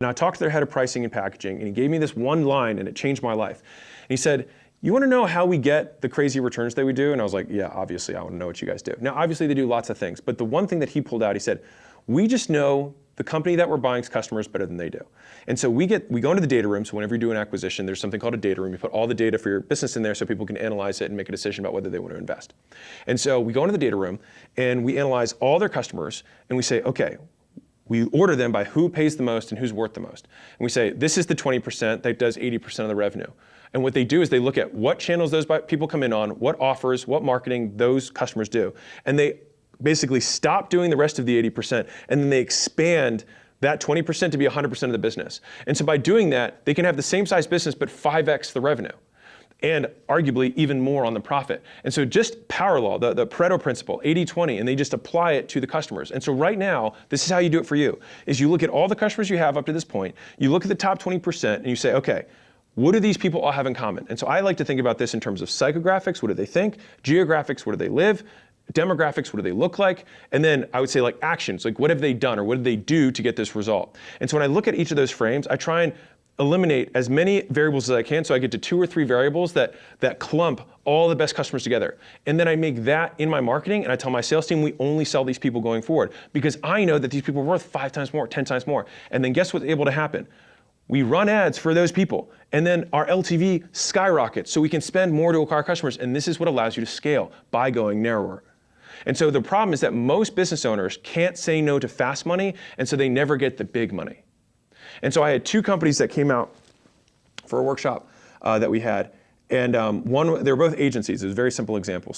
And I talked to their head of pricing and packaging, and he gave me this one line, and it changed my life. And he said, "You want to know how we get the crazy returns that we do?" And I was like, "Yeah, obviously, I want to know what you guys do." Now, obviously, they do lots of things, but the one thing that he pulled out, he said, "We just know the company that we're buying's customers better than they do." And so we go into the data room. So whenever you do an acquisition, there's something called a data room. You put all the data for your business in there so people can analyze it and make a decision about whether they want to invest. And so we go into the data room, and we analyze all their customers, and we say, okay, we order them by who pays the most and who's worth the most. And we say, this is the 20% that does 80% of the revenue. And what they do is they look at what channels those people come in on, what offers, what marketing those customers do. And they basically stop doing the rest of the 80%, and then they expand that 20% to be 100% of the business. And so by doing that, they can have the same size business, but 5x the revenue, and arguably even more on the profit. And so just power law, the Pareto principle, 80-20, and they just apply it to the customers. And so right now, this is how you do it for you, is you look at all the customers you have up to this point, you look at the top 20%, and you say, okay, what do these people all have in common? And so I like to think about this in terms of psychographics, what do they think? Geographics, where do they live? Demographics, what do they look like? And then I would say like actions, like what have they done or what did they do to get this result? And so when I look at each of those frames, I try and eliminate as many variables as I can so I get to 2 or 3 variables that clump all the best customers together. And then I make that in my marketing, and I tell my sales team we only sell these people going forward because I know that these people are worth 5 times more, 10 times more. And then guess what's able to happen? We run ads for those people, and then our LTV skyrockets so we can spend more to acquire customers, and this is what allows you to scale by going narrower. And so the problem is that most business owners can't say no to fast money, and so they never get the big money. And so I had 2 companies that came out for a workshop that we had, and they were both agencies. It was a very simple example.